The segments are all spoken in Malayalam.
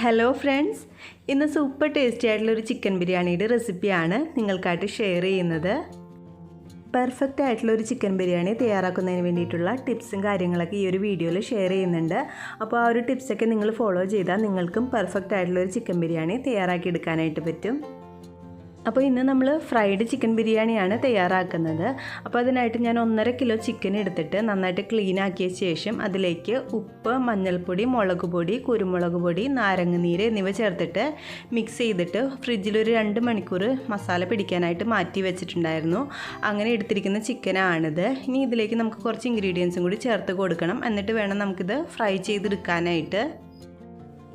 ഹലോ ഫ്രണ്ട്സ്, ഇന്ന് സൂപ്പർ ടേസ്റ്റി ആയിട്ടുള്ളൊരു ചിക്കൻ ബിരിയാണിയുടെ റെസിപ്പിയാണ് നിങ്ങൾക്കായിട്ട് ഷെയർ ചെയ്യുന്നത്. പെർഫെക്റ്റ് ആയിട്ടുള്ളൊരു ചിക്കൻ ബിരിയാണി തയ്യാറാക്കുന്നതിന് വേണ്ടിയിട്ടുള്ള ടിപ്സും കാര്യങ്ങളൊക്കെ ഈ ഒരു വീഡിയോയിൽ ഷെയർ ചെയ്യുന്നുണ്ട്. അപ്പോൾ ആ ഒരു ടിപ്സൊക്കെ നിങ്ങൾ ഫോളോ ചെയ്താൽ നിങ്ങൾക്കും പെർഫെക്റ്റ് ആയിട്ടുള്ളൊരു ചിക്കൻ ബിരിയാണി തയ്യാറാക്കി എടുക്കാനായിട്ട് പറ്റും. അപ്പോൾ ഇന്ന് നമ്മൾ ഫ്രൈഡ് ചിക്കൻ ബിരിയാണിയാണ് തയ്യാറാക്കുന്നത്. അപ്പോൾ അതിനായിട്ട് ഞാൻ 1.5 കിലോ ചിക്കൻ എടുത്തിട്ട് നന്നായിട്ട് ക്ലീൻ ആക്കിയ ശേഷം അതിലേക്ക് ഉപ്പ്, മഞ്ഞൾപ്പൊടി, മുളക് പൊടി, കുരുമുളക് പൊടി, നാരങ്ങനീര് എന്നിവ ചേർത്തിട്ട് മിക്സ് ചെയ്തിട്ട് ഫ്രിഡ്ജിൽ ഒരു 2 മണിക്കൂർ മസാല പിടിക്കാനായിട്ട് മാറ്റി വെച്ചിട്ടുണ്ടായിരുന്നു. അങ്ങനെ എടുത്തിരിക്കുന്ന ചിക്കനാണിത്. ഇനി ഇതിലേക്ക് നമുക്ക് കുറച്ച് ഇൻഗ്രീഡിയൻസും കൂടി ചേർത്ത് കൊടുക്കണം. എന്നിട്ട് വേണം നമുക്കിത് ഫ്രൈ ചെയ്തെടുക്കാനായിട്ട്.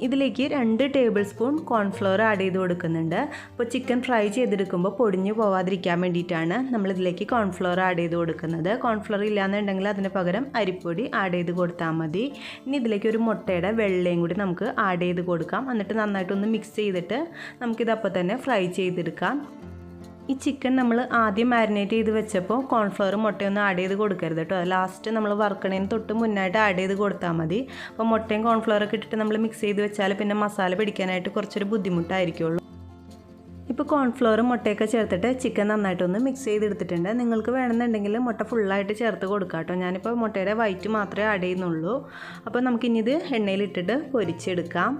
ഇതിലേക്ക് 2 ടേബിൾ സ്പൂൺ കോൺഫ്ലവർ ആഡ് ചെയ്ത് കൊടുക്കുന്നുണ്ട്. അപ്പോൾ ചിക്കൻ ഫ്രൈ ചെയ്തെടുക്കുമ്പോൾ പൊടിഞ്ഞു പോവാതിരിക്കാൻ വേണ്ടിയിട്ടാണ് നമ്മളിതിലേക്ക് കോൺഫ്ലവർ ആഡ് ചെയ്ത് കൊടുക്കുന്നത്. കോൺഫ്ലവർ ഇല്ലാന്നുണ്ടെങ്കിൽ അതിന് പകരം അരിപ്പൊടി ആഡ് ചെയ്ത് കൊടുത്താൽ മതി. ഇനി ഇതിലേക്ക് ഒരു മുട്ടയുടെ വെള്ളയും കൂടി നമുക്ക് ആഡ് ചെയ്ത് കൊടുക്കാം. എന്നിട്ട് നന്നായിട്ടൊന്ന് മിക്സ് ചെയ്തിട്ട് നമുക്കിതപ്പോൾ തന്നെ ഫ്രൈ ചെയ്തെടുക്കാം. ഈ ചിക്കൻ നമ്മൾ ആദ്യം മാരിനേറ്റ് ചെയ്ത് വെച്ചപ്പോൾ കോൺഫ്ലവർ മുട്ടയൊന്നും ആഡ് ചെയ്ത് കൊടുക്കരുത് കേട്ടോ. ലാസ്റ്റ് നമ്മൾ വറുക്കണേന് തൊട്ട് മുന്നായിട്ട് ആഡ് ചെയ്ത് കൊടുത്താൽ മതി. അപ്പോൾ മുട്ടയും കോൺഫ്ലവറൊക്കെ ഇട്ടിട്ട് നമ്മൾ മിക്സ് ചെയ്ത് വെച്ചാൽ പിന്നെ മസാല പിടിക്കാനായിട്ട് കുറച്ചൊരു ബുദ്ധിമുട്ടായിരിക്കുള്ളൂ. ഇപ്പോൾ കോൺഫ്ലവറും മുട്ടയൊക്കെ ചേർത്തിട്ട് ചിക്കൻ നന്നായിട്ടൊന്ന് മിക്സ് ചെയ്തെടുത്തിട്ടുണ്ട്. നിങ്ങൾക്ക് വേണമെന്നുണ്ടെങ്കിൽ മുട്ട ഫുള്ളായിട്ട് ചേർത്ത് കൊടുക്കാം കേട്ടോ. ഞാനിപ്പോൾ മുട്ടയുടെ വൈറ്റ് മാത്രമേ ആഡ് ചെയ്യുന്നുള്ളൂ. അപ്പോൾ നമുക്കിനിത് എണ്ണയിലിട്ടിട്ട് പൊരിച്ചെടുക്കാം.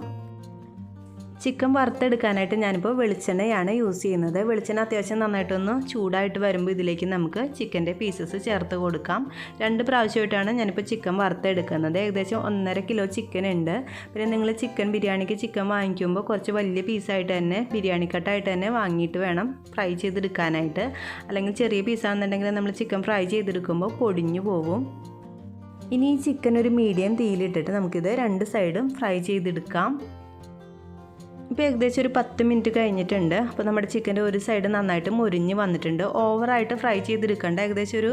ചിക്കൻ വറുത്തെടുക്കാനായിട്ട് ഞാനിപ്പോൾ വെളിച്ചെണ്ണയാണ് യൂസ് ചെയ്യുന്നത്. വെളിച്ചെണ്ണ അത്യാവശ്യം നന്നായിട്ടൊന്ന് ചൂടായിട്ട് വരുമ്പോൾ ഇതിലേക്ക് നമുക്ക് ചിക്കൻ്റെ പീസസ് ചേർത്ത് കൊടുക്കാം. 2 പ്രാവശ്യമായിട്ടാണ് ഞാനിപ്പോൾ ചിക്കൻ വറുത്തെടുക്കുന്നത്. ഏകദേശം 1.5 കിലോ ചിക്കൻ ഉണ്ട്. പിന്നെ നിങ്ങൾ ചിക്കൻ ബിരിയാണിക്ക് ചിക്കൻ വാങ്ങിക്കുമ്പോൾ കുറച്ച് വലിയ പീസായിട്ട് തന്നെ ബിരിയാണി കട്ടായിട്ട് തന്നെ വാങ്ങിയിട്ട് വേണം ഫ്രൈ ചെയ്തെടുക്കാനായിട്ട്. അല്ലെങ്കിൽ ചെറിയ പീസാണെന്നുണ്ടെങ്കിൽ നമ്മൾ ചിക്കൻ ഫ്രൈ ചെയ്തെടുക്കുമ്പോൾ പൊടിഞ്ഞു പോകും. ഇനി ഈ ചിക്കൻ ഒരു മീഡിയം തീയിലിട്ടിട്ട് നമുക്കിത് 2 സൈഡും ഫ്രൈ ചെയ്തെടുക്കാം. ഇപ്പോൾ ഏകദേശം ഒരു 10 മിനിറ്റ് കഴിഞ്ഞിട്ടുണ്ട്. അപ്പോൾ നമ്മുടെ ചിക്കൻ്റെ ഒരു സൈഡ് നന്നായിട്ട് മുരിഞ്ഞ് വന്നിട്ടുണ്ട്. ഓവറായിട്ട് ഫ്രൈ ചെയ്തെടുക്കേണ്ട, ഏകദേശം ഒരു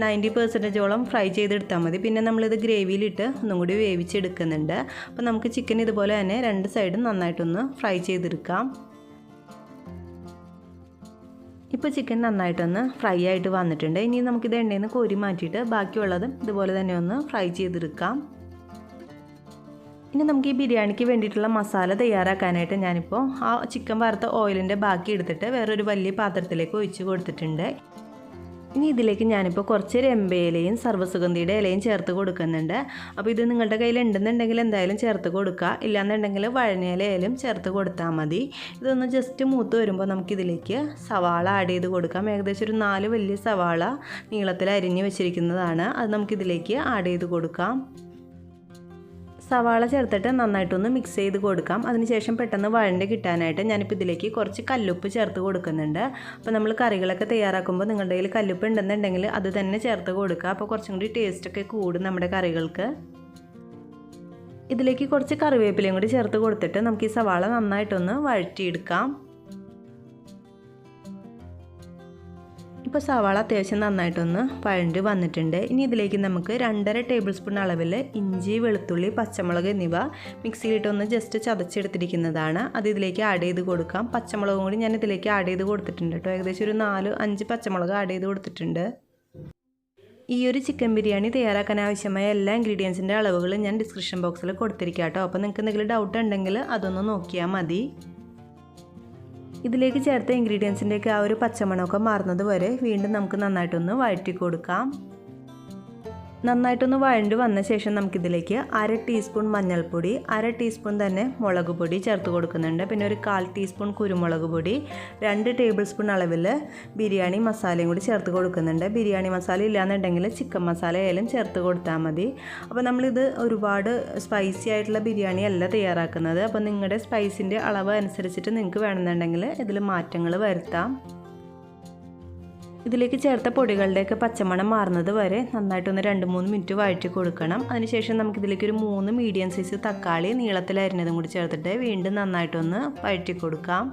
90% ഫ്രൈ ചെയ്തെടുത്താൽ മതി. പിന്നെ നമ്മളിത് ഗ്രേവിയിലിട്ട് ഒന്നും കൂടി വേവിച്ചെടുക്കുന്നുണ്ട്. അപ്പോൾ നമുക്ക് ചിക്കൻ ഇതുപോലെ തന്നെ 2 സൈഡും നന്നായിട്ടൊന്ന് ഫ്രൈ ചെയ്തെടുക്കാം. ഇപ്പോൾ ചിക്കൻ നന്നായിട്ടൊന്ന് ഫ്രൈ ആയിട്ട് വന്നിട്ടുണ്ട്. ഇനി നമുക്കിത് എണ്ണയിൽ നിന്ന് കോരി മാറ്റിയിട്ട് ബാക്കിയുള്ളതും ഇതുപോലെ തന്നെ ഒന്ന് ഫ്രൈ ചെയ്തെടുക്കാം. ഇനി നമുക്ക് ഈ ബിരിയാണിക്ക് വേണ്ടിയിട്ടുള്ള മസാല തയ്യാറാക്കാനായിട്ട് ഞാനിപ്പോൾ ആ ചിക്കൻ വറുത്ത ഓയിലിൻ്റെ ബാക്കി എടുത്തിട്ട് വേറൊരു വലിയ പാത്രത്തിലേക്ക് ഒഴിച്ച് കൊടുത്തിട്ടുണ്ട്. ഇനി ഇതിലേക്ക് ഞാനിപ്പോൾ കുറച്ച് രമ്പയിലയും സർവ്വസുഗന്ധിയുടെ ഇലയും ചേർത്ത് കൊടുക്കുന്നുണ്ട്. അപ്പോൾ ഇത് നിങ്ങളുടെ കയ്യിൽ ഉണ്ടെന്നുണ്ടെങ്കിൽ എന്തായാലും ചേർത്ത് കൊടുക്കുക. ഇല്ലാന്നുണ്ടെങ്കിൽ വഴനയിലയിലും ചേർത്ത് കൊടുത്താൽ മതി. ഇതൊന്ന് ജസ്റ്റ് മൂത്ത് വരുമ്പോൾ നമുക്കിതിലേക്ക് സവാള ആഡ് ചെയ്ത് കൊടുക്കാം. ഏകദേശം ഒരു 4 വലിയ സവാള നീളത്തിൽ അരിഞ്ഞ് വെച്ചിരിക്കുന്നതാണ്. അത് നമുക്കിതിലേക്ക് ആഡ് ചെയ്ത് കൊടുക്കാം. സവാള ചേർത്തിട്ട് നന്നായിട്ടൊന്ന് മിക്സ് ചെയ്ത് കൊടുക്കാം. അതിനുശേഷം പെട്ടെന്ന് വഴണ്ട് കിട്ടാനായിട്ട് ഞാനിപ്പോൾ ഇതിലേക്ക് കുറച്ച് കല്ലുപ്പ് ചേർത്ത് കൊടുക്കുന്നുണ്ട്. അപ്പോൾ നമ്മൾ കറികളൊക്കെ തയ്യാറാക്കുമ്പോൾ നിങ്ങളുടെ കയ്യിൽ കല്ലുപ്പ് ഉണ്ടെന്നുണ്ടെങ്കിൽ അത് തന്നെ ചേർത്ത് കൊടുക്കുക. അപ്പോൾ കുറച്ചും കൂടി ടേസ്റ്റൊക്കെ കൂടും നമ്മുടെ കറികൾക്ക്. ഇതിലേക്ക് കുറച്ച് കറിവേപ്പിലയും കൂടി ചേർത്ത് കൊടുത്തിട്ട് നമുക്ക് ഈ സവാള നന്നായിട്ടൊന്ന് വഴറ്റിയെടുക്കാം. ഇപ്പോൾ സവാള അത്യാവശ്യം നന്നായിട്ടൊന്ന് വഴണ്ട് വന്നിട്ടുണ്ട്. ഇനി ഇതിലേക്ക് നമുക്ക് 2.5 ടേബിൾ സ്പൂൺ അളവിൽ ഇഞ്ചി, വെളുത്തുള്ളി, പച്ചമുളക് എന്നിവ മിക്സിയിലിട്ടൊന്ന് ജസ്റ്റ് ചതച്ചെടുത്തിരിക്കുന്നതാണ്. അത് ഇതിലേക്ക് ആഡ് ചെയ്ത് കൊടുക്കാം. പച്ചമുളകും കൂടി ഞാൻ ഇതിലേക്ക് ആഡ് ചെയ്ത് കൊടുത്തിട്ടുണ്ട് കേട്ടോ. ഏകദേശം ഒരു 4-5 പച്ചമുളക് ആഡ് ചെയ്ത് കൊടുത്തിട്ടുണ്ട്. ഈ ഒരു ചിക്കൻ ബിരിയാണി തയ്യാറാക്കാൻ ആവശ്യമായ എല്ലാ ഇൻഗ്രീഡിയൻസിൻ്റെ അളവുകൾ ഞാൻ ഡിസ്ക്രിപ്ഷൻ ബോക്സിൽ കൊടുത്തിരിക്കാം കേട്ടോ. അപ്പോൾ നിങ്ങൾക്ക് എന്തെങ്കിലും ഡൗട്ട് ഉണ്ടെങ്കിൽ അതൊന്ന് നോക്കിയാൽ മതി. ഇതിലേക്ക് ചേർത്ത ഇൻഗ്രീഡിയൻസിൻ്റെയൊക്കെ ആ ഒരു പച്ചമണമൊക്കെ മാറുന്നത് വരെ വീണ്ടും നമുക്ക് നന്നായിട്ടൊന്ന് വഴറ്റി കൊടുക്കാം. നന്നായിട്ടൊന്ന് വഴണ്ട് വന്ന ശേഷം നമുക്കിതിലേക്ക് 1/2 ടീസ്പൂൺ മഞ്ഞൾപ്പൊടി, 1/2 ടീസ്പൂൺ തന്നെ മുളക് പൊടി ചേർത്ത് കൊടുക്കുന്നുണ്ട്. പിന്നെ ഒരു 1/4 ടീസ്പൂൺ കുരുമുളക് പൊടി, 2 ടേബിൾ സ്പൂൺ അളവിൽ ബിരിയാണി മസാലയും കൂടി ചേർത്ത് കൊടുക്കുന്നുണ്ട്. ബിരിയാണി മസാല ഇല്ലാന്നുണ്ടെങ്കിൽ ചിക്കൻ മസാല ആയാലും ചേർത്ത് കൊടുത്താൽ മതി. അപ്പോൾ നമ്മളിത് ഒരുപാട് സ്പൈസി ആയിട്ടുള്ള ബിരിയാണി അല്ല തയ്യാറാക്കുന്നത്. അപ്പോൾ നിങ്ങളുടെ സ്പൈസിൻ്റെ അളവ് അനുസരിച്ചിട്ട് നിങ്ങൾക്ക് വേണമെന്നുണ്ടെങ്കിൽ ഇതിൽ മാറ്റങ്ങൾ വരുത്താം. ഇതിലേക്ക് ചേർത്ത പൊടികളുടെയൊക്കെ പച്ചമണം മാറുന്നത് വരെ നന്നായിട്ടൊന്ന് 2-3 മിനിറ്റ് വഴറ്റി കൊടുക്കണം. അതിനുശേഷം നമുക്കിതിലേക്ക് ഒരു 3 മീഡിയം സൈസ് തക്കാളി നീളത്തിൽ അരിഞ്ഞതും കൂടി ചേർത്തിട്ട് വീണ്ടും നന്നായിട്ടൊന്ന് വഴറ്റി കൊടുക്കാം.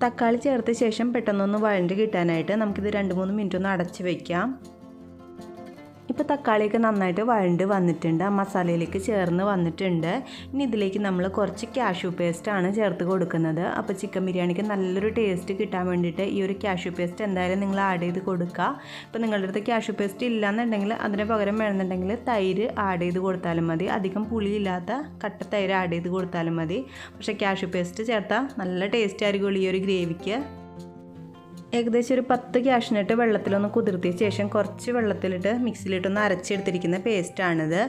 തക്കാളി ചേർത്ത ശേഷം പെട്ടെന്നൊന്ന് വഴണ്ടി കിട്ടാനായിട്ട് നമുക്കിത് 2-3 മിനിറ്റ് ഒന്ന് അടച്ച് വയ്ക്കാം. ഇപ്പോൾ തക്കാളിയൊക്കെ നന്നായിട്ട് വഴണ്ട് വന്നിട്ടുണ്ട്, ആ മസാലയിലേക്ക് ചേർന്ന് വന്നിട്ടുണ്ട്. ഇനി ഇതിലേക്ക് നമ്മൾ കുറച്ച് കാഷ്യൂ പേസ്റ്റാണ് ചേർത്ത് കൊടുക്കുന്നത്. അപ്പോൾ ചിക്കൻ ബിരിയാണിക്ക് നല്ലൊരു ടേസ്റ്റ് കിട്ടാൻ വേണ്ടിയിട്ട് ഈ ഒരു കാഷ്യൂ പേസ്റ്റ് എന്തായാലും നിങ്ങൾ ആഡ് ചെയ്ത് കൊടുക്കുക. ഇപ്പോൾ നിങ്ങളുടെ അടുത്ത് കാഷ്യൂ പേസ്റ്റ് ഇല്ലയെന്നുണ്ടെങ്കിൽ അതിന് പകരം വേണമെന്നുണ്ടെങ്കിൽ തൈര് ആഡ് ചെയ്ത് കൊടുത്താലും മതി. അധികം പുളിയില്ലാത്ത കട്ട തൈര് ആഡ് ചെയ്ത് കൊടുത്താലും മതി. പക്ഷേ കാഷ്യൂ പേസ്റ്റ് ചേർത്താൽ നല്ല ടേസ്റ്റ് ആയിരിക്കും ഈ ഒരു ഗ്രേവിക്ക്. ഏകദേശം ഒരു 10 കാഷ്നട്ട് വെള്ളത്തിലൊന്ന് കുതിർത്തിയ ശേഷം കുറച്ച് വെള്ളത്തിലിട്ട് മിക്സിയിലിട്ടൊന്ന് അരച്ചെടുത്തിരിക്കുന്ന പേസ്റ്റാണിത്.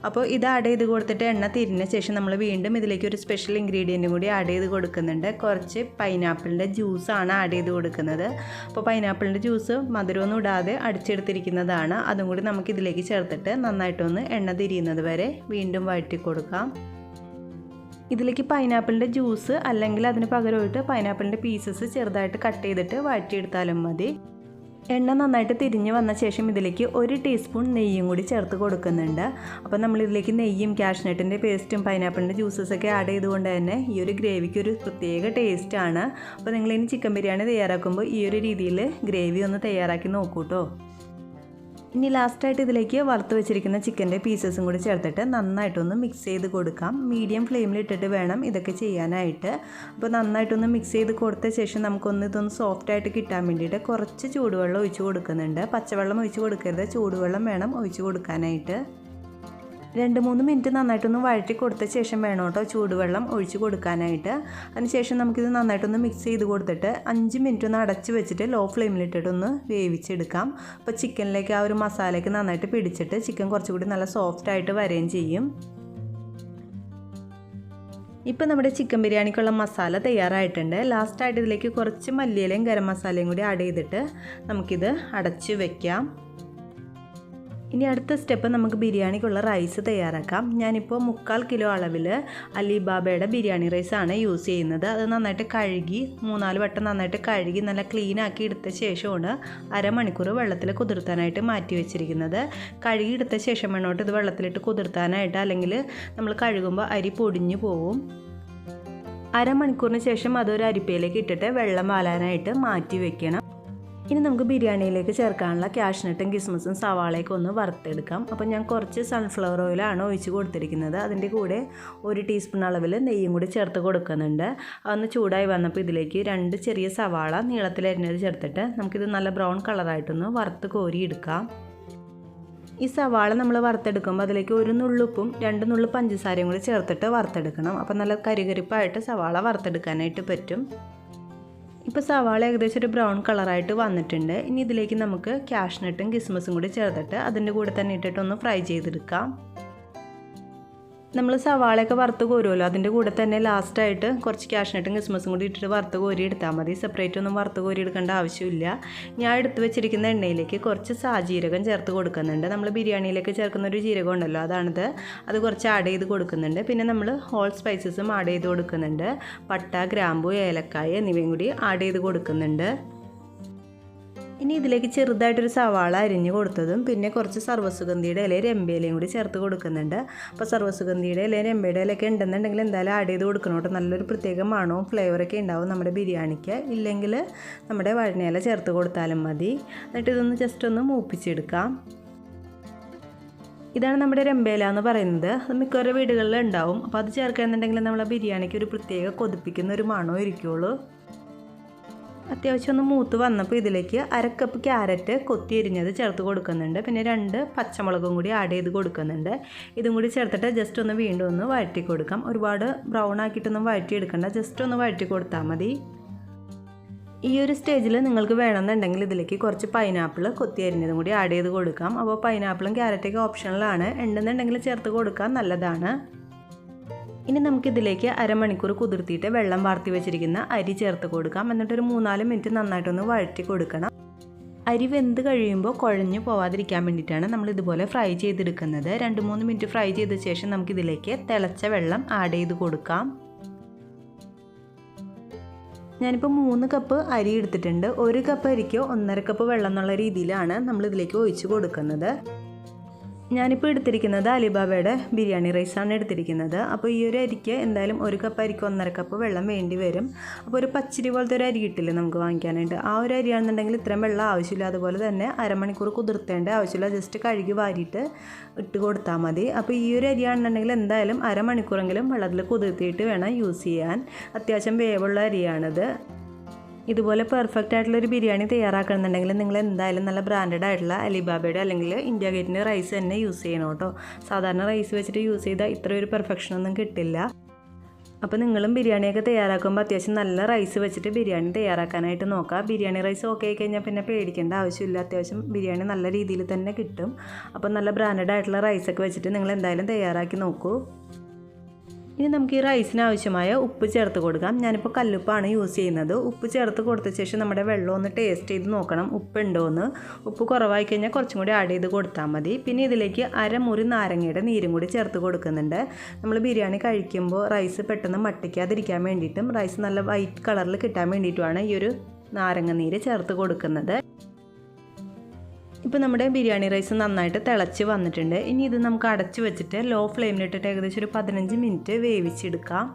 അപ്പോൾ ഇത് ആഡ് ചെയ്ത് കൊടുത്തിട്ട് എണ്ണ തിരിഞ്ഞ ശേഷം നമ്മൾ വീണ്ടും ഇതിലേക്ക് ഒരു സ്പെഷ്യൽ ഇൻഗ്രീഡിയൻറ്റും കൂടി ആഡ് ചെയ്ത് കൊടുക്കുന്നുണ്ട്. കുറച്ച് പൈനാപ്പിളിൻ്റെ ജ്യൂസാണ് ആഡ് ചെയ്ത് കൊടുക്കുന്നത്. അപ്പോൾ പൈനാപ്പിളിൻ്റെ ജ്യൂസ് മധുരമൊന്നും ഇടാതെ അടിച്ചെടുത്തിരിക്കുന്നതാണ്. അതും കൂടി നമുക്ക് ഇതിലേക്ക് ചേർത്തിട്ട് നന്നായിട്ടൊന്ന് എണ്ണ തിരിയുന്നത് വരെ വീണ്ടും വഴറ്റി കൊടുക്കാം. ഇതിലേക്ക് പൈനാപ്പിളിൻ്റെ ജ്യൂസ് അല്ലെങ്കിൽ അതിന് പകരമായിട്ട് പൈനാപ്പിളിൻ്റെ പീസസ് ചെറുതായിട്ട് കട്ട് ചെയ്തിട്ട് വഴറ്റിയെടുത്താലും മതി. എണ്ണ നന്നായിട്ട് തിരിഞ്ഞ് വന്ന ശേഷം ഇതിലേക്ക് 1 ടീസ്പൂൺ നെയ്യും കൂടി ചേർത്ത് കൊടുക്കുന്നുണ്ട്. അപ്പോൾ നമ്മളിതിലേക്ക് നെയ്യും കാഷ്നട്ടിൻ്റെ പേസ്റ്റും പൈനാപ്പിളിൻ്റെ ജ്യൂസസൊക്കെ ആഡ് ചെയ്തുകൊണ്ട് തന്നെ ഈ ഒരു ഗ്രേവിക്ക് ഒരു പ്രത്യേക ടേസ്റ്റാണ്. അപ്പോൾ നിങ്ങളിനി ചിക്കൻ ബിരിയാണി തയ്യാറാക്കുമ്പോൾ ഈ ഒരു രീതിയിൽ ഗ്രേവി ഒന്ന് തയ്യാറാക്കി നോക്കൂ കേട്ടോ. ഇനി ലാസ്റ്റായിട്ട് ഇതിലേക്ക് വറുത്ത് വെച്ചിരിക്കുന്ന ചിക്കൻ്റെ പീസസും കൂടി ചേർത്തിട്ട് നന്നായിട്ടൊന്ന് മിക്സ് ചെയ്ത് കൊടുക്കാം. മീഡിയം ഫ്ലെയിമിലിട്ടിട്ട് വേണം ഇതൊക്കെ ചെയ്യാനായിട്ട്. അപ്പോൾ നന്നായിട്ടൊന്ന് മിക്സ് ചെയ്ത് കൊടുത്ത ശേഷം ഇതൊന്ന് സോഫ്റ്റായിട്ട് കിട്ടാൻ വേണ്ടിയിട്ട് കുറച്ച് ചൂടുവെള്ളം ഒഴിച്ച് കൊടുക്കുന്നുണ്ട്. പച്ചവെള്ളം ഒഴിച്ച് കൊടുക്കരുത്, ചൂടുവെള്ളം വേണം ഒഴിച്ച് കൊടുക്കാനായിട്ട്. 2-3 മിനിറ്റ് നന്നായിട്ടൊന്ന് വഴറ്റി കൊടുത്ത ശേഷം വേണം കേട്ടോ ചൂടുവെള്ളം ഒഴിച്ച് കൊടുക്കാനായിട്ട്. അതിനുശേഷം നമുക്കിത് നന്നായിട്ടൊന്ന് മിക്സ് ചെയ്ത് കൊടുത്തിട്ട് 5 മിനിറ്റ് ഒന്ന് അടച്ച് വെച്ചിട്ട് ലോ ഫ്ലെയിമിലിട്ടിട്ടൊന്ന് വേവിച്ചെടുക്കാം. അപ്പോൾ ചിക്കനിലേക്ക് ആ ഒരു മസാലയ്ക്ക് നന്നായിട്ട് പിടിച്ചിട്ട് ചിക്കൻ കുറച്ചുകൂടി നല്ല സോഫ്റ്റായിട്ട് വരികയും ചെയ്യും. ഇപ്പോൾ നമ്മുടെ ചിക്കൻ ബിരിയാണിക്കുള്ള മസാല തയ്യാറായിട്ടുണ്ട്. ലാസ്റ്റായിട്ട് ഇതിലേക്ക് കുറച്ച് മല്ലിയിലയും ഗരം മസാലയും കൂടി ആഡ് ചെയ്തിട്ട് നമുക്കിത് അടച്ച് വയ്ക്കാം. ഇനി അടുത്ത സ്റ്റെപ്പ് നമുക്ക് ബിരിയാണിക്കുള്ള റൈസ് തയ്യാറാക്കാം. ഞാനിപ്പോൾ 3/4 കിലോ അളവിൽ അലിബാബയുടെ ബിരിയാണി റൈസാണ് യൂസ് ചെയ്യുന്നത്. അത് നന്നായിട്ട് കഴുകി 3-4 വട്ടം നന്നായിട്ട് കഴുകി നല്ല ക്ലീനാക്കി എടുത്ത ശേഷമാണ് അരമണിക്കൂർ വെള്ളത്തിൽ കുതിർത്താനായിട്ട് മാറ്റി വെച്ചിരിക്കുന്നത്. കഴുകി എടുത്ത ശേഷം വേണോട്ട് ഇത് വെള്ളത്തിലിട്ട് കുതിർത്താനായിട്ട്, അല്ലെങ്കിൽ നമ്മൾ കഴുകുമ്പോൾ അരി പൊടിഞ്ഞു പോകും. അരമണിക്കൂറിന് ശേഷം അതൊരു അരിപ്പയിലേക്ക് ഇട്ടിട്ട് വെള്ളം വാലാനായിട്ട് മാറ്റി വെക്കണം. ഇനി നമുക്ക് ബിരിയാണിയിലേക്ക് ചേർക്കാനുള്ള കാഷ്നട്ടും കിസ്മസും സവാളയൊക്കെ ഒന്ന് വറുത്തെടുക്കാം. അപ്പോൾ ഞാൻ കുറച്ച് സൺഫ്ലവർ ഓയിലാണ് ഒഴിച്ച് കൊടുത്തിരിക്കുന്നത്. അതിൻ്റെ കൂടെ 1 ടീസ്പൂൺ അളവിൽ നെയ്യും കൂടി ചേർത്ത് കൊടുക്കുന്നുണ്ട്. അതൊന്ന് ചൂടായി വന്നപ്പോൾ ഇതിലേക്ക് 2 ചെറിയ സവാള നീളത്തിലരിഞ്ഞത് ചേർത്തിട്ട് നമുക്കിത് നല്ല ബ്രൗൺ കളറായിട്ടൊന്ന് വറുത്ത് കോരിയെടുക്കാം. ഈ സവാള നമ്മൾ വറുത്തെടുക്കുമ്പോൾ അതിലേക്ക് 1 നുള്ളുപ്പും 2 നുള്ളു പഞ്ചസാരയും കൂടി ചേർത്തിട്ട് വറുത്തെടുക്കണം. അപ്പോൾ നല്ല കരികരിപ്പായിട്ട് സവാള വറുത്തെടുക്കാനായിട്ട് പറ്റും. ഇപ്പോൾ സവാള ഏകദേശം ഒരു ബ്രൗൺ കളറായിട്ട് വന്നിട്ടുണ്ട്. ഇനി ഇതിലേക്ക് നമുക്ക് കാഷ്നട്ടും കിസ്മസും കൂടി ചേർത്തിട്ട് അതിൻ്റെ കൂടെ തന്നെ ഇട്ടിട്ടൊന്ന് ഫ്രൈ ചെയ്തെടുക്കാം. നമ്മൾ സവാളയൊക്കെ വറുത്ത് കോരുമല്ലോ, അതിൻ്റെ കൂടെ തന്നെ ലാസ്റ്റായിട്ട് കുറച്ച് കാഷ്നട്ടും കിസ്മസും കൂടി ഇട്ടിട്ട് വറുത്ത് കോരി എടുത്താൽ മതി. സെപ്പറേറ്റ് ഒന്നും വറുത്ത് കോരി എടുക്കേണ്ട ആവശ്യമില്ല. ഞാൻ എടുത്ത് വെച്ചിരിക്കുന്ന എണ്ണയിലേക്ക് കുറച്ച് സാജീരകം ചേർത്ത് കൊടുക്കുന്നുണ്ട്. നമ്മൾ ബിരിയാണിയിലേക്ക് ചേർക്കുന്ന ഒരു ജീരകം ഉണ്ടല്ലോ, അതാണിത്. അത് കുറച്ച് ആഡ് ചെയ്ത് കൊടുക്കുന്നുണ്ട്. പിന്നെ നമ്മൾ ഹോൾ സ്പൈസസും ആഡ് ചെയ്ത് കൊടുക്കുന്നുണ്ട്. പട്ട, ഗ്രാമ്പു, ഏലക്കായ എന്നിവയും കൂടി ആഡ് ചെയ്ത് കൊടുക്കുന്നുണ്ട്. ഇനി ഇതിലേക്ക് ചെറുതായിട്ടൊരു സവാള അരിഞ്ഞ് കൊടുത്തതും പിന്നെ കുറച്ച് സർവ്വസുഗന്ധിയുടെ ഇലയും രമ്പയിലയും കൂടി ചേർത്ത് കൊടുക്കുന്നുണ്ട്. അപ്പോൾ സർവ്വസുഗന്ധിയുടെ ഇലയും രമ്പയുടെ ഇലയൊക്കെ ഉണ്ടെന്നുണ്ടെങ്കിൽ എന്തായാലും ആഡ് ചെയ്ത് കൊടുക്കണം കേട്ടോ. നല്ലൊരു പ്രത്യേക മണവും ഫ്ലേവറൊക്കെ ഉണ്ടാവും നമ്മുടെ ബിരിയാണിക്ക്. ഇല്ലെങ്കിൽ നമ്മുടെ വഴനയില ചേർത്ത് കൊടുത്താലും മതി. എന്നിട്ട് ഇതൊന്ന് ജസ്റ്റ് ഒന്ന് മൂപ്പിച്ചെടുക്കാം. ഇതാണ് നമ്മുടെ രമ്പയില എന്ന് പറയുന്നത്. അത് മിക്കവരുടെ വീടുകളിൽ ഉണ്ടാവും. അപ്പോൾ അത് ചേർക്കുകയെന്നുണ്ടെങ്കിൽ നമ്മളെ ബിരിയാണിക്ക് ഒരു പ്രത്യേക കൊതിപ്പിക്കുന്ന ഒരു മണവും ഇരിക്കുള്ളൂ. അത്യാവശ്യം ഒന്ന് മൂത്ത് വന്നപ്പോൾ ഇതിലേക്ക് 1/2 കപ്പ് ക്യാരറ്റ് കൊത്തി എരിഞ്ഞത് ചേർത്ത് കൊടുക്കുന്നുണ്ട്. പിന്നെ 2 പച്ചമുളകും കൂടി ആഡ് ചെയ്ത് കൊടുക്കുന്നുണ്ട്. ഇതും കൂടി ചേർത്തിട്ട് ജസ്റ്റ് ഒന്ന് വീണ്ടും ഒന്ന് വഴറ്റി കൊടുക്കാം. ഒരുപാട് ബ്രൗൺ ആക്കിയിട്ടൊന്നും വഴറ്റിയെടുക്കണ്ട, ജസ്റ്റ് ഒന്ന് വഴറ്റി കൊടുത്താൽ മതി. ഈ ഒരു സ്റ്റേജിൽ നിങ്ങൾക്ക് വേണമെന്നുണ്ടെങ്കിൽ ഇതിലേക്ക് കുറച്ച് പൈനാപ്പിൾ കൊത്തി അരിഞ്ഞതും കൂടി ആഡ് ചെയ്ത് കൊടുക്കാം. അപ്പോൾ പൈനാപ്പിളും ക്യാരറ്റൊക്കെ ഓപ്ഷണലാണ്, ഉണ്ടെന്നുണ്ടെങ്കിൽ ചേർത്ത് കൊടുക്കാൻ നല്ലതാണ്. ഇനി നമുക്കിതിലേക്ക് അരമണിക്കൂർ കുതിർത്തിയിട്ട് വെള്ളം വാർത്തി വെച്ചിരിക്കുന്ന അരി ചേർത്ത് കൊടുക്കാം. എന്നിട്ടൊരു 3-4 മിനിറ്റ് നന്നായിട്ടൊന്ന് വഴറ്റി കൊടുക്കണം. അരി വെന്ത് കഴിയുമ്പോൾ കുഴഞ്ഞു പോവാതിരിക്കാൻ വേണ്ടിയിട്ടാണ് നമ്മൾ ഇതുപോലെ ഫ്രൈ ചെയ്തെടുക്കുന്നത്. 2-3 മിനിറ്റ് ഫ്രൈ ചെയ്ത ശേഷം നമുക്കിതിലേക്ക് തിളച്ച വെള്ളം ആഡ് ചെയ്ത് കൊടുക്കാം. ഞാനിപ്പോൾ 3 കപ്പ് അരി എടുത്തിട്ടുണ്ട്. 1 കപ്പ് അരിക്ക് 1.5 കപ്പ് വെള്ളം എന്നുള്ള രീതിയിലാണ് നമ്മളിതിലേക്ക് ഒഴിച്ച് കൊടുക്കുന്നത്. ഞാനിപ്പോൾ എടുത്തിരിക്കുന്നത് അലിബാബയുടെ ബിരിയാണി റൈസാണ് എടുത്തിരിക്കുന്നത്. അപ്പോൾ ഈ ഒരു അരിക്ക് എന്തായാലും 1 കപ്പ് അരിക്ക് 1.5 കപ്പ് വെള്ളം വേണ്ടി വരും. അപ്പോൾ ഒരു പച്ചരി പോലത്തെ ഒരു അരി കിട്ടില്ല നമുക്ക് വാങ്ങിക്കാനായിട്ട്. ആ ഒരു അരിയാണെന്നുണ്ടെങ്കിൽ ഇത്രയും വെള്ളം ആവശ്യമില്ല. അതുപോലെ തന്നെ അരമണിക്കൂർ കുതിർത്തേണ്ട ആവശ്യമില്ല. ജസ്റ്റ് കഴുകി വാരിയിട്ട് ഇട്ട് കൊടുത്താൽ മതി. അപ്പോൾ ഈ ഒരു അരിയാണെന്നുണ്ടെങ്കിൽ എന്തായാലും അരമണിക്കൂറെങ്കിലും വെള്ളത്തിൽ കുതിർത്തിയിട്ട് വേണം യൂസ് ചെയ്യാൻ. അത്യാവശ്യം വേവുള്ള അരിയാണിത്. ഇതുപോലെ പെർഫെക്റ്റ് ആയിട്ടുള്ളൊരു ബിരിയാണി തയ്യാറാക്കണമെന്നുണ്ടെങ്കിൽ നിങ്ങൾ എന്തായാലും നല്ല ബ്രാൻഡഡ് ആയിട്ടുള്ള അലിബാബയുടെ അല്ലെങ്കിൽ ഇന്ത്യ ഗേറ്റിൻ്റെ റൈസ് തന്നെ യൂസ് ചെയ്യണം കേട്ടോ. സാധാരണ റൈസ് വെച്ചിട്ട് യൂസ് ചെയ്താൽ ഇത്രയൊരു പെർഫെക്ഷനൊന്നും കിട്ടില്ല. അപ്പോൾ നിങ്ങളും ബിരിയാണിയൊക്കെ തയ്യാറാക്കുമ്പോൾ അത്യാവശ്യം നല്ല റൈസ് വെച്ചിട്ട് ബിരിയാണി തയ്യാറാക്കാനായിട്ട് നോക്കുക. ബിരിയാണി റൈസ് ഓക്കെ ആയി കഴിഞ്ഞാൽ പിന്നെ പേടിക്കേണ്ട ആവശ്യമില്ല. അത്യാവശ്യം ബിരിയാണി നല്ല രീതിയിൽ തന്നെ കിട്ടും. അപ്പോൾ നല്ല ബ്രാൻഡഡ് ആയിട്ടുള്ള റൈസൊക്കെ വെച്ചിട്ട് നിങ്ങൾ എന്തായാലും തയ്യാറാക്കി നോക്കൂ. ഇനി നമുക്ക് ഈ റൈസിന് ആവശ്യമായ ഉപ്പ് ചേർത്ത് കൊടുക്കാം. ഞാനിപ്പോൾ കല്ലുപ്പാണ് യൂസ് ചെയ്യുന്നത്. ഉപ്പ് ചേർത്ത് കൊടുത്ത ശേഷം നമ്മുടെ വെള്ളം ഒന്ന് ടേസ്റ്റ് ചെയ്ത് നോക്കണം ഉപ്പ് ഉണ്ടോയെന്ന്. ഉപ്പ് കുറവായി കഴിഞ്ഞാൽ കുറച്ചും കൂടി ആഡ് ചെയ്ത് കൊടുത്താൽ മതി. പിന്നെ ഇതിലേക്ക് അരമുറി നാരങ്ങയുടെ നീരും കൂടി ചേർത്ത് കൊടുക്കുന്നുണ്ട്. നമ്മൾ ബിരിയാണി കഴിക്കുമ്പോൾ റൈസ് പെട്ടെന്ന് മട്ടിക്കാതിരിക്കാൻ വേണ്ടിയിട്ടും റൈസ് നല്ല വൈറ്റ് കളറിൽ കിട്ടാൻ വേണ്ടിയിട്ടുമാണ് ഈ ഒരു നാരങ്ങ നീര് ചേർത്ത് കൊടുക്കുന്നത്. ഇപ്പോൾ നമ്മുടെ ബിരിയാണി റൈസ് നന്നായിട്ട് തിളച്ച് വന്നിട്ടുണ്ട്. ഇനി ഇത് നമുക്ക് അടച്ച് വെച്ചിട്ട് ലോ ഫ്ലെയിമിലിട്ടിട്ട് ഏകദേശം ഒരു 15 മിനിറ്റ് വേവിച്ചെടുക്കാം.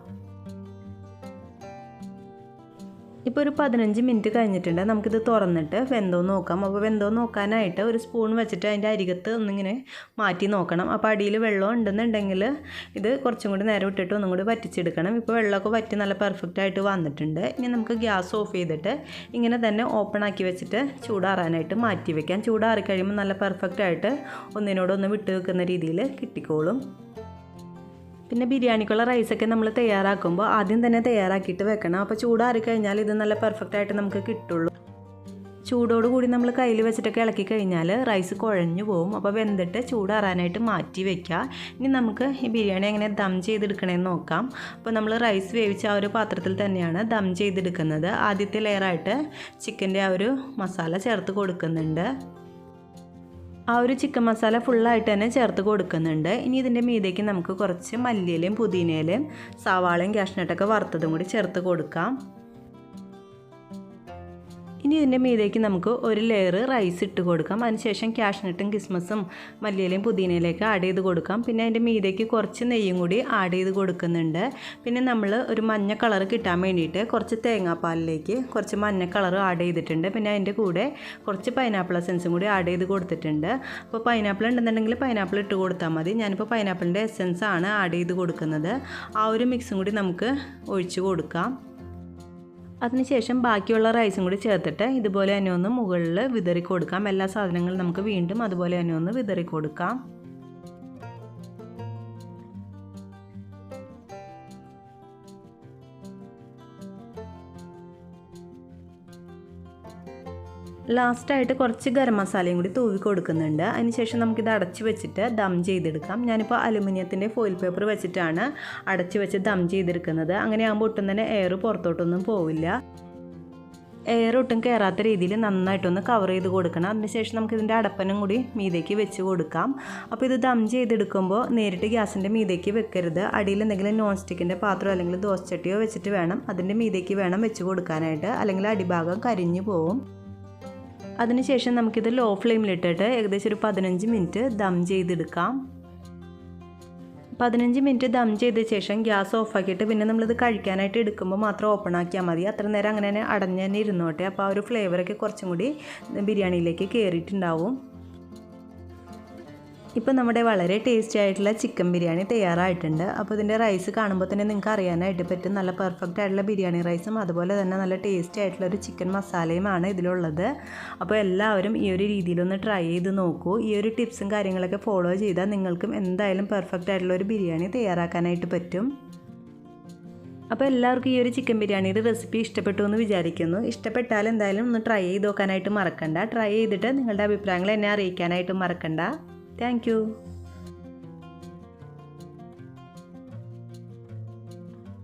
ഇപ്പോൾ ഒരു 15 മിനിറ്റ് കഴിഞ്ഞിട്ടുണ്ട്. നമുക്കിത് തുറന്നിട്ട് വെന്തോ നോക്കാം. അപ്പോൾ വെന്തോ നോക്കാനായിട്ട് ഒരു സ്പൂൺ വെച്ചിട്ട് അതിൻ്റെ അരികത്ത് ഒന്നിങ്ങനെ മാറ്റി നോക്കണം. അപ്പോൾ അടിയിൽ വെള്ളം ഉണ്ടെന്നുണ്ടെങ്കിൽ ഇത് കുറച്ചും കൂടി നേരം ഇട്ടിട്ട് ഒന്നും കൂടി വറ്റിച്ചെടുക്കണം. ഇപ്പോൾ വെള്ളമൊക്കെ വറ്റി നല്ല പെർഫെക്റ്റ് ആയിട്ട് വന്നിട്ടുണ്ട്. ഇനി നമുക്ക് ഗ്യാസ് ഓഫ് ചെയ്തിട്ട് ഇങ്ങനെ തന്നെ ഓപ്പൺ ആക്കി വെച്ചിട്ട് ചൂടാറാനായിട്ട് മാറ്റി വെക്കാം. ചൂടാറി കഴിയുമ്പോൾ നല്ല പെർഫെക്റ്റ് ആയിട്ട് ഒന്നിനോടൊന്ന് വിട്ട് വെക്കുന്ന രീതിയിൽ കിട്ടിക്കോളും. പിന്നെ ബിരിയാണിക്കുള്ള റൈസൊക്കെ നമ്മൾ തയ്യാറാക്കുമ്പോൾ ആദ്യം തന്നെ തയ്യാറാക്കിയിട്ട് വെക്കണം. അപ്പോൾ ചൂടാറി കഴിഞ്ഞാൽ ഇത് നല്ല പെർഫെക്റ്റ് ആയിട്ട് നമുക്ക് കിട്ടുള്ളൂ. ചൂടോടുകൂടി നമ്മൾ കയ്യിൽ വെച്ചിട്ടൊക്കെ ഇളക്കി കഴിഞ്ഞാൽ റൈസ് കുഴഞ്ഞു പോകും. അപ്പോൾ വെന്തിട്ട് ചൂടാറാനായിട്ട് മാറ്റി വെക്കുക. ഇനി നമുക്ക് ഈ ബിരിയാണി എങ്ങനെ ദം ചെയ്തെടുക്കണമെന്ന് നോക്കാം. അപ്പോൾ നമ്മൾ റൈസ് വേവിച്ച ആ ഒരു പാത്രത്തിൽ തന്നെയാണ് ദം ചെയ്തെടുക്കുന്നത്. ആദ്യത്തെ ലെയറായിട്ട് ചിക്കൻ്റെ ആ ഒരു മസാല ചേർത്ത് കൊടുക്കുന്നുണ്ട്. ആ ഒരു ചിക്കൻ മസാല ഫുള്ളായിട്ട് തന്നെ ചേർത്ത് കൊടുക്കുന്നുണ്ട്. ഇനി ഇതിൻ്റെ മീതേക്ക് നമുക്ക് കുറച്ച് മല്ലിയിലയും പുതിനയിലയും സവാളയും കാഷ്നട്ടൊക്കെ വറുത്തതും കൂടി ചേർത്ത് കൊടുക്കാം. ഇനി ഇതിൻ്റെ മീതേക്ക് നമുക്ക് ഒരു ലെയർ റൈസ് ഇട്ട് കൊടുക്കാം. അതിനുശേഷം കാഷ്നട്ടും കിസ്മസും മല്ലിയിലയും പുതിനയിലേക്ക് ആഡ് ചെയ്ത് കൊടുക്കാം. പിന്നെ അതിൻ്റെ മീതേക്ക് കുറച്ച് നെയ്യും കൂടി ആഡ് ചെയ്ത് കൊടുക്കുന്നുണ്ട്. പിന്നെ നമ്മൾ ഒരു മഞ്ഞ കളർ കിട്ടാൻ വേണ്ടിയിട്ട് കുറച്ച് തേങ്ങാപ്പാലിലേക്ക് കുറച്ച് മഞ്ഞ കളർ ആഡ് ചെയ്തിട്ടുണ്ട്. പിന്നെ അതിൻ്റെ കൂടെ കുറച്ച് പൈനാപ്പിൾ എസൻസും കൂടി ആഡ് ചെയ്ത് കൊടുത്തിട്ടുണ്ട്. അപ്പോൾ പൈനാപ്പിൾ ഉണ്ടെന്നുണ്ടെങ്കിൽ പൈനാപ്പിൾ ഇട്ട് കൊടുത്താൽ മതി. ഞാനിപ്പോൾ പൈനാപ്പിളിൻ്റെ എസൻസ് ആണ് ആഡ് ചെയ്ത് കൊടുക്കുന്നത്. ആ ഒരു മിക്സും കൂടി നമുക്ക് ഒഴിച്ച് കൊടുക്കാം. അതിനുശേഷം ബാക്കിയുള്ള റൈസും കൂടി ചേർത്തിട്ട് ഇതുപോലെ തന്നെ ഒന്ന് മുകളിൽ വിതറി കൊടുക്കാം. എല്ലാ സാധനങ്ങളും നമുക്ക് വീണ്ടും അതുപോലെ തന്നെ ഒന്ന് വിതറി കൊടുക്കാം. ലാസ്റ്റായിട്ട് കുറച്ച് ഗരം മസാലയും കൂടി തൂവി കൊടുക്കുന്നുണ്ട്. അതിനുശേഷം നമുക്കിത് അടച്ച് വെച്ചിട്ട് ദം ചെയ്തെടുക്കാം. ഞാനിപ്പോൾ അലുമിനിയത്തിൻ്റെ ഫോയിൽ പേപ്പർ വെച്ചിട്ടാണ് അടച്ച് വെച്ച് ദം ചെയ്തെടുക്കുന്നത്. അങ്ങനെ ആകുമ്പോൾ ഒട്ടും തന്നെ എയർ പുറത്തോട്ടൊന്നും പോവില്ല. എയർ ഒട്ടും കയറാത്ത രീതിയിൽ നന്നായിട്ടൊന്ന് കവർ ചെയ്ത് കൊടുക്കണം. അതിനുശേഷം നമുക്കിതിൻ്റെ അടപ്പനും കൂടി മീതേക്ക് വെച്ച് കൊടുക്കാം. അപ്പോൾ ഇത് ദം ചെയ്തെടുക്കുമ്പോൾ നേരിട്ട് ഗ്യാസിൻ്റെ മീതേക്ക് വെക്കരുത്. അടിയിൽ എന്തെങ്കിലും നോൺ സ്റ്റിക്കിൻ്റെ പാത്രമോ അല്ലെങ്കിൽ ദോശച്ചട്ടിയോ വെച്ചിട്ട് വേണം അതിൻ്റെ മീതേക്ക് വേണം വെച്ച് കൊടുക്കാനായിട്ട്. അല്ലെങ്കിൽ അടിഭാഗം കരിഞ്ഞു പോവും. അതിനുശേഷം നമുക്കിത് ലോ ഫ്ലെയിമിലിട്ടിട്ട് ഏകദേശം ഒരു 15 മിനിറ്റ് ദം ചെയ്തെടുക്കാം. 15 മിനിറ്റ് ദം ചെയ്ത ശേഷം ഗ്യാസ് ഓഫാക്കിയിട്ട് പിന്നെ നമ്മളിത് കഴിക്കാനായിട്ട് എടുക്കുമ്പോൾ മാത്രം ഓപ്പൺ ആക്കിയാൽ മതി. അത്ര നേരം അങ്ങനെ തന്നെ അടഞ്ഞു തന്നെ ഇരുന്നോട്ടെ. അപ്പോൾ ആ ഒരു ഫ്ലേവറൊക്കെ കുറച്ചും കൂടി ബിരിയാണിയിലേക്ക് കയറിയിട്ടുണ്ടാവും. ഇപ്പോൾ നമ്മുടെ വളരെ ടേസ്റ്റി ആയിട്ടുള്ള ചിക്കൻ ബിരിയാണി തയ്യാറായിട്ടുണ്ട്. അപ്പോൾ ഇതിൻ്റെ റൈസ് കാണുമ്പോൾ തന്നെ നിങ്ങൾക്ക് അറിയാനായിട്ട് പറ്റും. നല്ല പെർഫെക്റ്റ് ആയിട്ടുള്ള ബിരിയാണി റൈസും അതുപോലെ തന്നെ നല്ല ടേസ്റ്റി ആയിട്ടുള്ള ഒരു ചിക്കൻ മസാലയുമാണ് ഇതിലുള്ളത്. അപ്പോൾ എല്ലാവരും ഈ ഒരു രീതിയിലൊന്ന് ട്രൈ ചെയ്ത് നോക്കൂ. ഈ ഒരു ടിപ്സും കാര്യങ്ങളൊക്കെ ഫോളോ ചെയ്താൽ നിങ്ങൾക്കും എന്തായാലും പെർഫെക്റ്റ് ആയിട്ടുള്ള ഒരു ബിരിയാണി തയ്യാറാക്കാനായിട്ട് പറ്റും. അപ്പോൾ എല്ലാവർക്കും ഈ ഒരു ചിക്കൻ ബിരിയാണിയുടെ റെസിപ്പി ഇഷ്ടപ്പെട്ടു എന്ന് വിചാരിക്കുന്നു. ഇഷ്ടപ്പെട്ടാൽ എന്തായാലും ഒന്ന് ട്രൈ ചെയ്ത് നോക്കാനായിട്ട് മറക്കണ്ട. ട്രൈ ചെയ്തിട്ട് നിങ്ങളുടെ അഭിപ്രായങ്ങൾ എന്നെ അറിയിക്കാനായിട്ട് മറക്കണ്ട. Thank you.